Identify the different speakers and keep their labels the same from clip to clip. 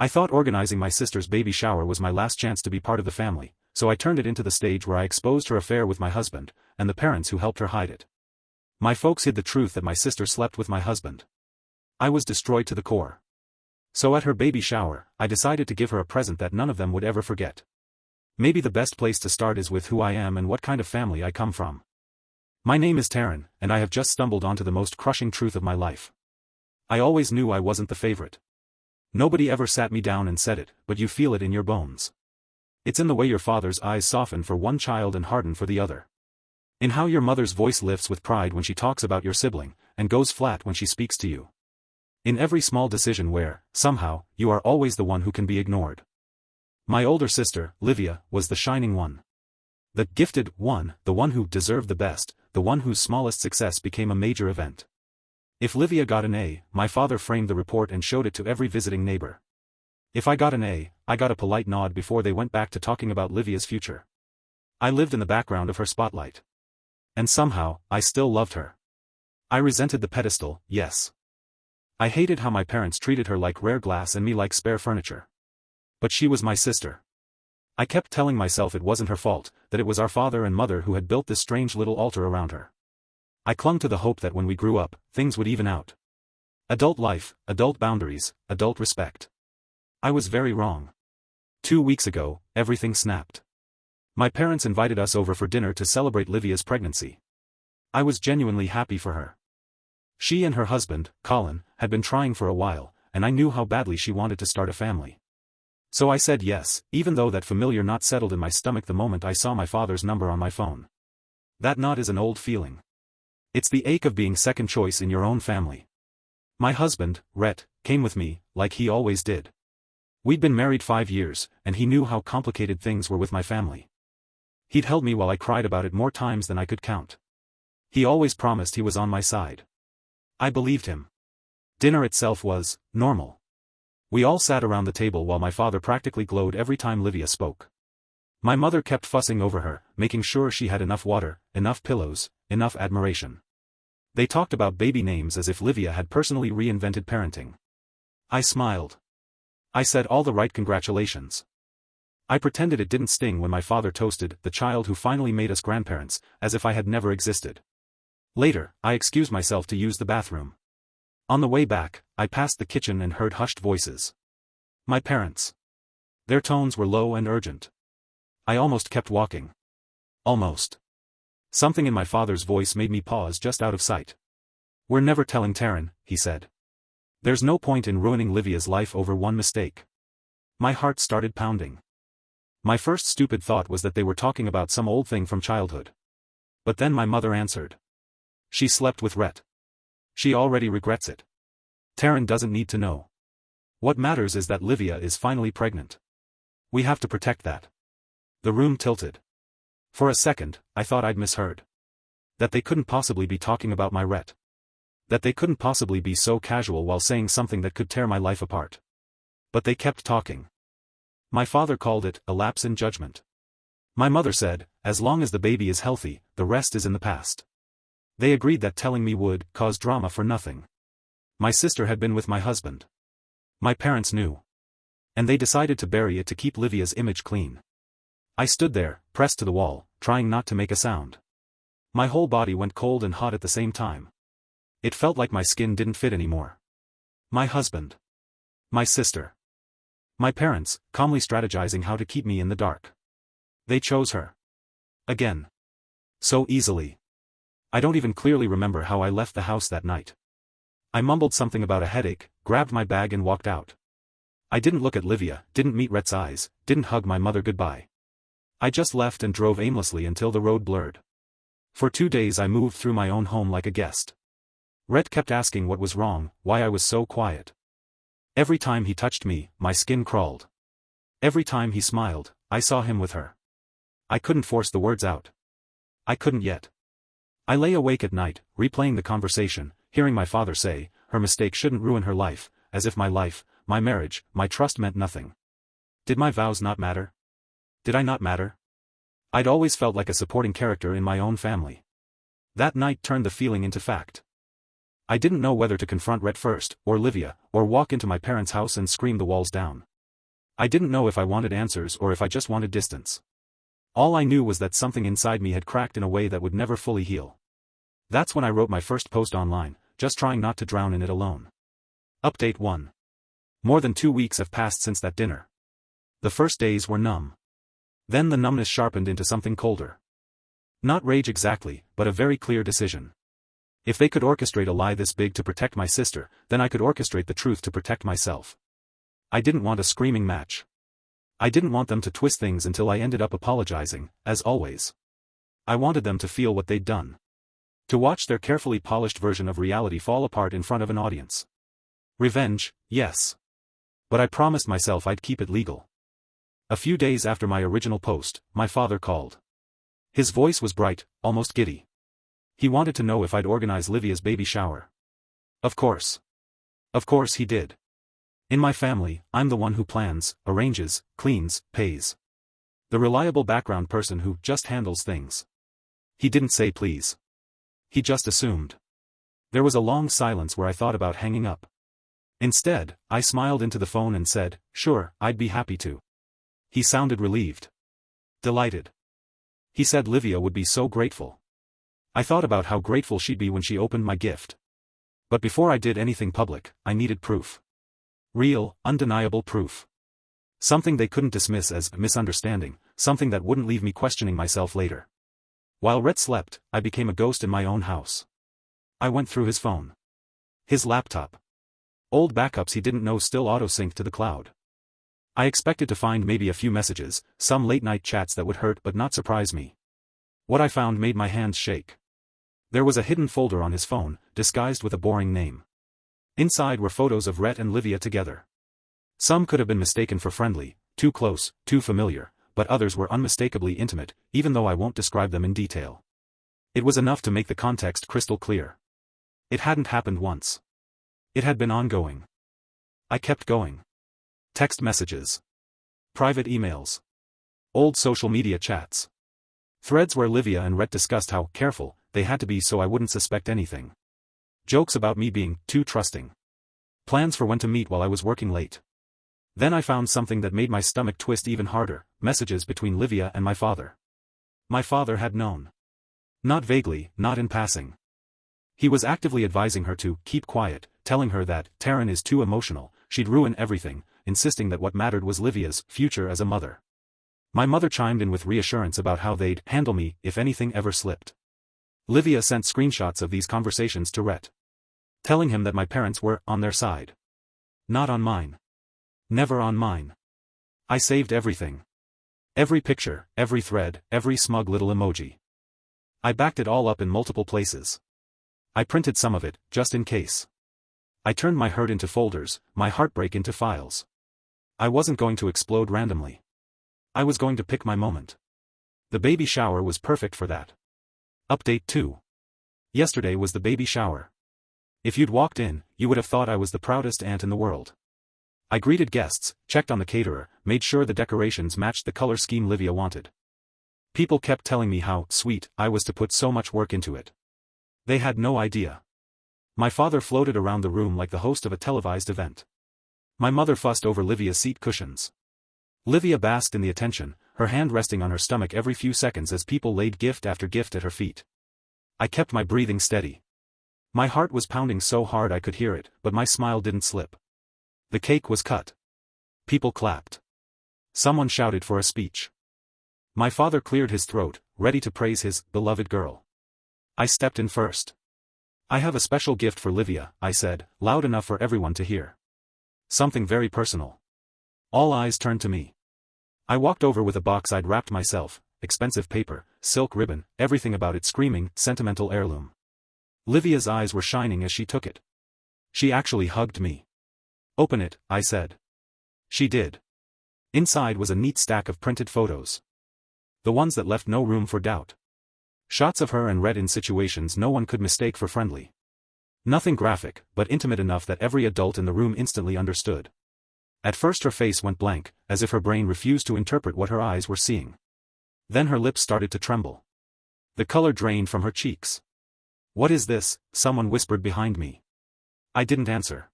Speaker 1: I thought organizing my sister's baby shower was my last chance to be part of the family, so I turned it into the stage where I exposed her affair with my husband, and the parents who helped her hide it. My folks hid the truth that my sister slept with my husband. I was destroyed to the core. So at her baby shower, I decided to give her a present that none of them would ever forget. Maybe the best place to start is with who I am and what kind of family I come from. My name is Taryn, and I have just stumbled onto the most crushing truth of my life. I always knew I wasn't the favorite. Nobody ever sat me down and said it, but you feel it in your bones. It's in the way your father's eyes soften for one child and harden for the other. In how your mother's voice lifts with pride when she talks about your sibling, and goes flat when she speaks to you. In every small decision where, somehow, you are always the one who can be ignored. My older sister, Livia, was the shining one. The gifted one, the one who deserved the best, the one whose smallest success became a major event. If Livia got an A, my father framed the report and showed it to every visiting neighbor. If I got an A, I got a polite nod before they went back to talking about Livia's future. I lived in the background of her spotlight. And somehow, I still loved her. I resented the pedestal, yes. I hated how my parents treated her like rare glass and me like spare furniture. But she was my sister. I kept telling myself it wasn't her fault, that it was our father and mother who had built this strange little altar around her. I clung to the hope that when we grew up, things would even out. Adult life, adult boundaries, adult respect. I was very wrong. 2 weeks ago, everything snapped. My parents invited us over for dinner to celebrate Livia's pregnancy. I was genuinely happy for her. She and her husband, Colin, had been trying for a while, and I knew how badly she wanted to start a family. So I said yes, even though that familiar knot settled in my stomach the moment I saw my father's number on my phone. That knot is an old feeling. It's the ache of being second choice in your own family. My husband, Rhett, came with me, like he always did. We'd been married 5 years, and he knew how complicated things were with my family. He'd held me while I cried about it more times than I could count. He always promised he was on my side. I believed him. Dinner itself was normal. We all sat around the table while my father practically glowed every time Livia spoke. My mother kept fussing over her, making sure she had enough water, enough pillows, enough admiration. They talked about baby names as if Livia had personally reinvented parenting. I smiled. I said all the right congratulations. I pretended it didn't sting when my father toasted the child who finally made us grandparents, as if I had never existed. Later, I excused myself to use the bathroom. On the way back, I passed the kitchen and heard hushed voices. My parents. Their tones were low and urgent. I almost kept walking. Almost. Something in my father's voice made me pause just out of sight. We're never telling Taryn, he said. There's no point in ruining Livia's life over one mistake. My heart started pounding. My first stupid thought was that they were talking about some old thing from childhood. But then my mother answered. She slept with Rhett. She already regrets it. Taryn doesn't need to know. What matters is that Livia is finally pregnant. We have to protect that. The room tilted. For a second, I thought I'd misheard. That they couldn't possibly be talking about my Rhett. That they couldn't possibly be so casual while saying something that could tear my life apart. But they kept talking. My father called it a lapse in judgment. My mother said, as long as the baby is healthy, the rest is in the past. They agreed that telling me would cause drama for nothing. My sister had been with my husband. My parents knew. And they decided to bury it to keep Livia's image clean. I stood there, pressed to the wall, trying not to make a sound. My whole body went cold and hot at the same time. It felt like my skin didn't fit anymore. My husband. My sister. My parents, calmly strategizing how to keep me in the dark. They chose her. Again. So easily. I don't even clearly remember how I left the house that night. I mumbled something about a headache, grabbed my bag and walked out. I didn't look at Livia, didn't meet Rhett's eyes, didn't hug my mother goodbye. I just left and drove aimlessly until the road blurred. For 2 days I moved through my own home like a guest. Rhett kept asking what was wrong, why I was so quiet. Every time he touched me, my skin crawled. Every time he smiled, I saw him with her. I couldn't force the words out. I couldn't yet. I lay awake at night, replaying the conversation, hearing my father say, her mistake shouldn't ruin her life, as if my life, my marriage, my trust meant nothing. Did my vows not matter? Did I not matter? I'd always felt like a supporting character in my own family. That night turned the feeling into fact. I didn't know whether to confront Rhett first, or Livia, or walk into my parents' house and scream the walls down. I didn't know if I wanted answers or if I just wanted distance. All I knew was that something inside me had cracked in a way that would never fully heal. That's when I wrote my first post online, just trying not to drown in it alone. Update 1. More than 2 weeks have passed since that dinner. The first days were numb. Then the numbness sharpened into something colder. Not rage exactly, but a very clear decision. If they could orchestrate a lie this big to protect my sister, then I could orchestrate the truth to protect myself. I didn't want a screaming match. I didn't want them to twist things until I ended up apologizing, as always. I wanted them to feel what they'd done. To watch their carefully polished version of reality fall apart in front of an audience. Revenge, yes. But I promised myself I'd keep it legal. A few days after my original post, my father called. His voice was bright, almost giddy. He wanted to know if I'd organize Livia's baby shower. Of course. Of course he did. In my family, I'm the one who plans, arranges, cleans, pays. The reliable background person who just handles things. He didn't say please. He just assumed. There was a long silence where I thought about hanging up. Instead, I smiled into the phone and said, "Sure, I'd be happy to." He sounded relieved. Delighted. He said Livia would be so grateful. I thought about how grateful she'd be when she opened my gift. But before I did anything public, I needed proof. Real, undeniable proof. Something they couldn't dismiss as a misunderstanding, something that wouldn't leave me questioning myself later. While Rhett slept, I became a ghost in my own house. I went through his phone. His laptop. Old backups he didn't know still auto-synced to the cloud. I expected to find maybe a few messages, some late-night chats that would hurt but not surprise me. What I found made my hands shake. There was a hidden folder on his phone, disguised with a boring name. Inside were photos of Rhett and Livia together. Some could have been mistaken for friendly, too close, too familiar, but others were unmistakably intimate, even though I won't describe them in detail. It was enough to make the context crystal clear. It hadn't happened once. It had been ongoing. I kept going. Text messages. Private emails. Old social media chats. Threads where Livia and Rhett discussed how careful they had to be so I wouldn't suspect anything. Jokes about me being too trusting. Plans for when to meet while I was working late. Then I found something that made my stomach twist even harder, messages between Livia and my father. My father had known. Not vaguely, not in passing. He was actively advising her to keep quiet, telling her that Taryn is too emotional, she'd ruin everything, insisting that what mattered was Livia's future as a mother. My mother chimed in with reassurance about how they'd handle me if anything ever slipped. Livia sent screenshots of these conversations to Rhett, telling him that my parents were on their side. Not on mine. Never on mine. I saved everything. Every picture, every thread, every smug little emoji. I backed it all up in multiple places. I printed some of it, just in case. I turned my hurt into folders, my heartbreak into files. I wasn't going to explode randomly. I was going to pick my moment. The baby shower was perfect for that. Update 2. Yesterday was the baby shower. If you'd walked in, you would have thought I was the proudest aunt in the world. I greeted guests, checked on the caterer, made sure the decorations matched the color scheme Livia wanted. People kept telling me how sweet I was to put so much work into it. They had no idea. My father floated around the room like the host of a televised event. My mother fussed over Livia's seat cushions. Livia basked in the attention, her hand resting on her stomach every few seconds as people laid gift after gift at her feet. I kept my breathing steady. My heart was pounding so hard I could hear it, but my smile didn't slip. The cake was cut. People clapped. Someone shouted for a speech. My father cleared his throat, ready to praise his beloved girl. I stepped in first. "I have a special gift for Livia," I said, loud enough for everyone to hear. Something very personal. All eyes turned to me. I walked over with a box I'd wrapped myself, expensive paper, silk ribbon, everything about it screaming, sentimental heirloom. Livia's eyes were shining as she took it. She actually hugged me. "Open it," I said. She did. Inside was a neat stack of printed photos. The ones that left no room for doubt. Shots of her and Rhett in situations no one could mistake for friendly. Nothing graphic, but intimate enough that every adult in the room instantly understood. At first her face went blank, as if her brain refused to interpret what her eyes were seeing. Then her lips started to tremble. The color drained from her cheeks. "What is this?" someone whispered behind me. I didn't answer.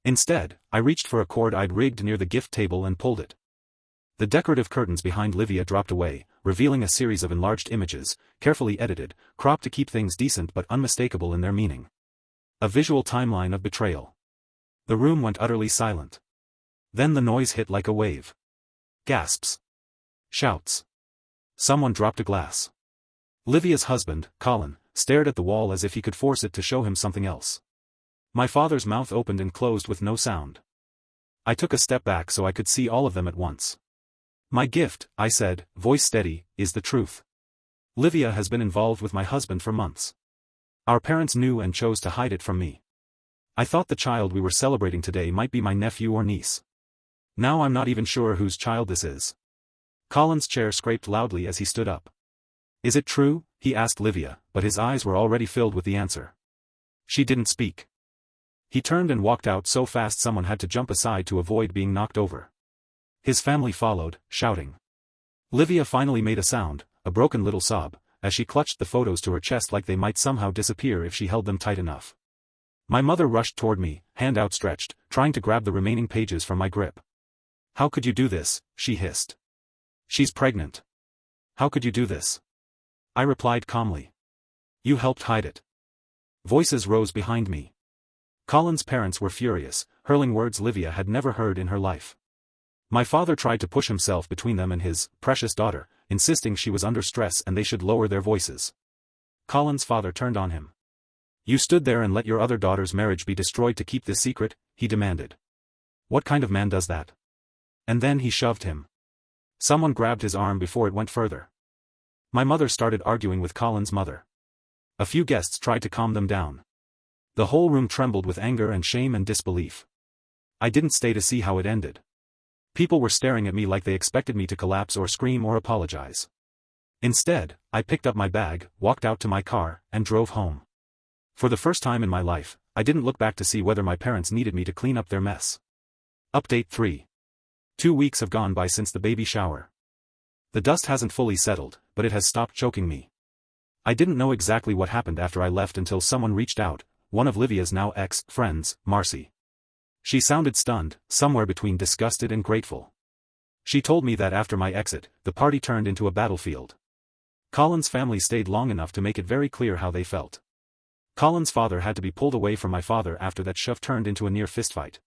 Speaker 1: Instead, I reached for a cord I'd rigged near the gift table and pulled it. The decorative curtains behind Livia dropped away, revealing a series of enlarged images, carefully edited, cropped to keep things decent but unmistakable in their meaning. A visual timeline of betrayal. The room went utterly silent. Then the noise hit like a wave. Gasps. Shouts. Someone dropped a glass. Livia's husband, Colin, stared at the wall as if he could force it to show him something else. My father's mouth opened and closed with no sound. I took a step back so I could see all of them at once. "My gift," I said, voice steady, "is the truth. Livia has been involved with my husband for months. Our parents knew and chose to hide it from me. I thought the child we were celebrating today might be my nephew or niece. Now I'm not even sure whose child this is." Colin's chair scraped loudly as he stood up. "Is it true?" he asked Livia, but his eyes were already filled with the answer. She didn't speak. He turned and walked out so fast someone had to jump aside to avoid being knocked over. His family followed, shouting. Livia finally made a sound, a broken little sob, as she clutched the photos to her chest like they might somehow disappear if she held them tight enough. My mother rushed toward me, hand outstretched, trying to grab the remaining pages from my grip. "How could you do this?" she hissed. "She's pregnant. How could you do this?" I replied calmly. "You helped hide it." Voices rose behind me. Colin's parents were furious, hurling words Livia had never heard in her life. My father tried to push himself between them and his precious daughter, insisting she was under stress and they should lower their voices. Colin's father turned on him. "You stood there and let your other daughter's marriage be destroyed to keep this secret?" he demanded. "What kind of man does that?" And then he shoved him. Someone grabbed his arm before it went further. My mother started arguing with Colin's mother. A few guests tried to calm them down. The whole room trembled with anger and shame and disbelief. I didn't stay to see how it ended. People were staring at me like they expected me to collapse or scream or apologize. Instead, I picked up my bag, walked out to my car, and drove home. For the first time in my life, I didn't look back to see whether my parents needed me to clean up their mess. Update 3. 2 weeks have gone by since the baby shower. The dust hasn't fully settled, but it has stopped choking me. I didn't know exactly what happened after I left until someone reached out, one of Livia's now ex-friends, Marcy. She sounded stunned, somewhere between disgusted and grateful. She told me that after my exit, the party turned into a battlefield. Colin's family stayed long enough to make it very clear how they felt. Colin's father had to be pulled away from my father after that shove turned into a near fistfight.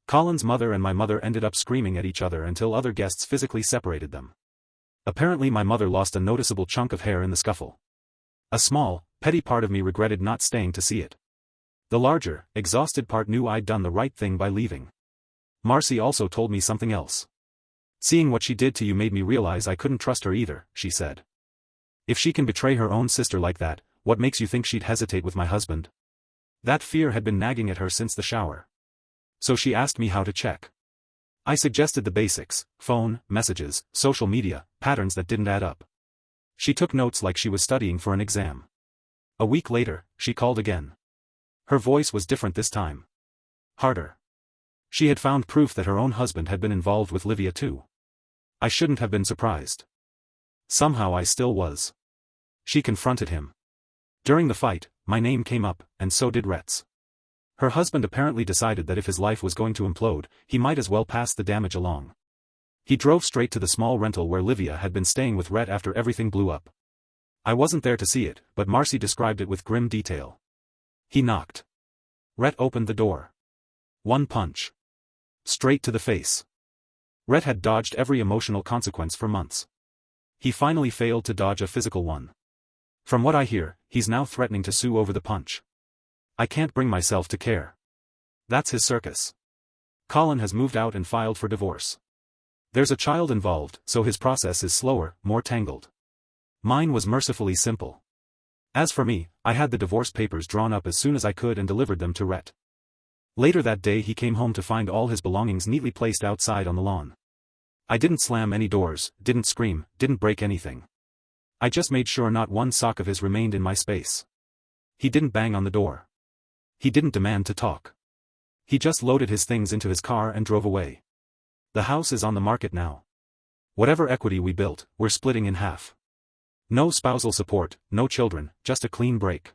Speaker 1: Colin's mother and my mother ended up screaming at each other until other guests physically separated them. Apparently my mother lost a noticeable chunk of hair in the scuffle. A small, petty part of me regretted not staying to see it. The larger, exhausted part knew I'd done the right thing by leaving. Marcy also told me something else. "Seeing what she did to you made me realize I couldn't trust her either," she said. "If she can betray her own sister like that, what makes you think she'd hesitate with my husband?" That fear had been nagging at her since the shower. So she asked me how to check. I suggested the basics: phone, messages, social media, patterns that didn't add up. She took notes like she was studying for an exam. A week later, she called again. Her voice was different this time. Harder. She had found proof that her own husband had been involved with Livia too. I shouldn't have been surprised. Somehow I still was. She confronted him. During the fight, my name came up, and so did Rhett's. Her husband apparently decided that if his life was going to implode, he might as well pass the damage along. He drove straight to the small rental where Livia had been staying with Rhett after everything blew up. I wasn't there to see it, but Marcy described it with grim detail. He knocked. Rhett opened the door. One punch. Straight to the face. Rhett had dodged every emotional consequence for months. He finally failed to dodge a physical one. From what I hear, he's now threatening to sue over the punch. I can't bring myself to care. That's his circus. Colin has moved out and filed for divorce. There's a child involved, so his process is slower, more tangled. Mine was mercifully simple. As for me, I had the divorce papers drawn up as soon as I could and delivered them to Rhett. Later that day he came home to find all his belongings neatly placed outside on the lawn. I didn't slam any doors, didn't scream, didn't break anything. I just made sure not one sock of his remained in my space. He didn't bang on the door. He didn't demand to talk. He just loaded his things into his car and drove away. The house is on the market now. Whatever equity we built, we're splitting in half. No spousal support, no children, just a clean break.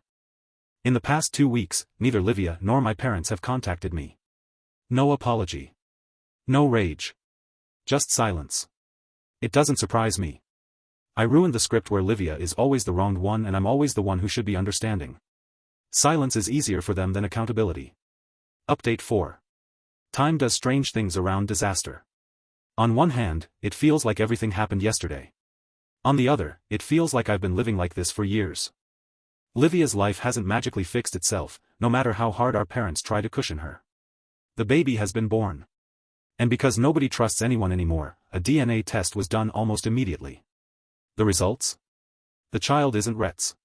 Speaker 1: In the past 2 weeks, neither Livia nor my parents have contacted me. No apology. No rage. Just silence. It doesn't surprise me. I ruined the script where Livia is always the wronged one and I'm always the one who should be understanding. Silence is easier for them than accountability. Update 4. Time does strange things around disaster. On one hand, it feels like everything happened yesterday. On the other, it feels like I've been living like this for years. Livia's life hasn't magically fixed itself, no matter how hard our parents try to cushion her. The baby has been born. And because nobody trusts anyone anymore, a DNA test was done almost immediately. The results? The child isn't Rhett's.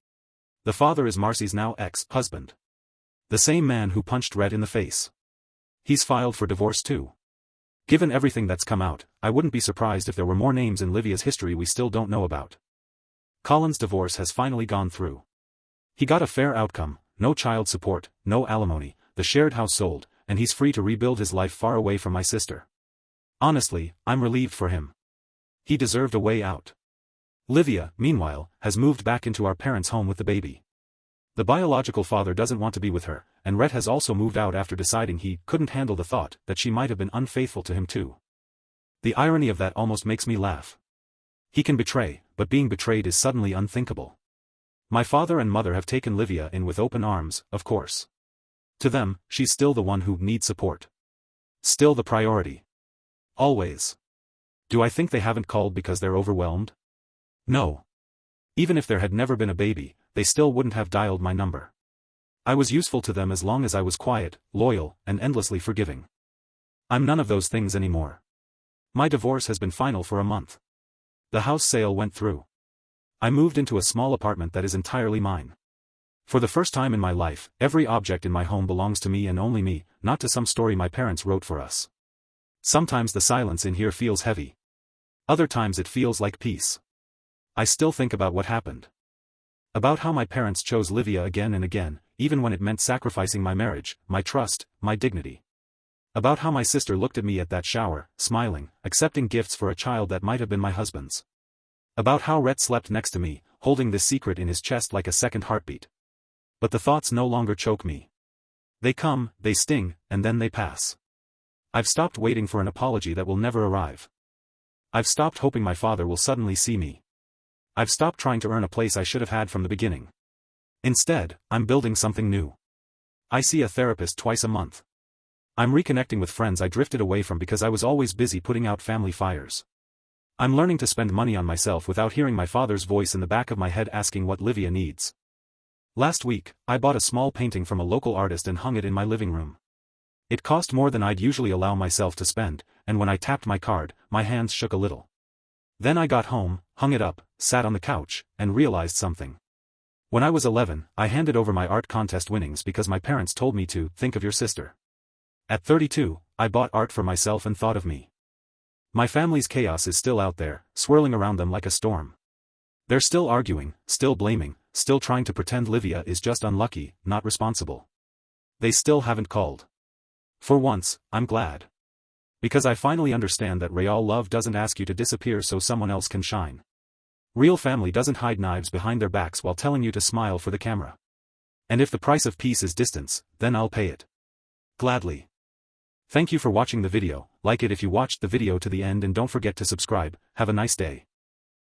Speaker 1: The father is Marcy's now ex-husband. The same man who punched Rhett in the face. He's filed for divorce too. Given everything that's come out, I wouldn't be surprised if there were more names in Livia's history we still don't know about. Colin's divorce has finally gone through. He got a fair outcome, no child support, no alimony, the shared house sold, and he's free to rebuild his life far away from my sister. Honestly, I'm relieved for him. He deserved a way out. Livia, meanwhile, has moved back into our parents' home with the baby. The biological father doesn't want to be with her, and Rhett has also moved out after deciding he couldn't handle the thought that she might have been unfaithful to him too. The irony of that almost makes me laugh. He can betray, but being betrayed is suddenly unthinkable. My father and mother have taken Livia in with open arms, of course. To them, she's still the one who needs support. Still the priority. Always. Do I think they haven't called because they're overwhelmed? No. Even if there had never been a baby, they still wouldn't have dialed my number. I was useful to them as long as I was quiet, loyal, and endlessly forgiving. I'm none of those things anymore. My divorce has been final for a month. The house sale went through. I moved into a small apartment that is entirely mine. For the first time in my life, every object in my home belongs to me and only me, not to some story my parents wrote for us. Sometimes the silence in here feels heavy. Other times it feels like peace. I still think about what happened. About how my parents chose Livia again and again, even when it meant sacrificing my marriage, my trust, my dignity. About how my sister looked at me at that shower, smiling, accepting gifts for a child that might have been my husband's. About how Rhett slept next to me, holding this secret in his chest like a second heartbeat. But the thoughts no longer choke me. They come, they sting, and then they pass. I've stopped waiting for an apology that will never arrive. I've stopped hoping my father will suddenly see me. I've stopped trying to earn a place I should have had from the beginning. Instead, I'm building something new. I see a therapist twice a month. I'm reconnecting with friends I drifted away from because I was always busy putting out family fires. I'm learning to spend money on myself without hearing my father's voice in the back of my head asking what Livia needs. Last week, I bought a small painting from a local artist and hung it in my living room. It cost more than I'd usually allow myself to spend, and when I tapped my card, my hands shook a little. Then I got home, hung it up, sat on the couch, and realized something. When I was 11, I handed over my art contest winnings because my parents told me to think of your sister. At 32, I bought art for myself and thought of me. My family's chaos is still out there, swirling around them like a storm. They're still arguing, still blaming, still trying to pretend Livia is just unlucky, not responsible. They still haven't called. For once, I'm glad. Because I finally understand that real love doesn't ask you to disappear so someone else can shine. Real family doesn't hide knives behind their backs while telling you to smile for the camera. And if the price of peace is distance, then I'll pay it. Gladly. Thank you for watching the video, like it if you watched the video to the end and don't forget to subscribe. Have a nice day.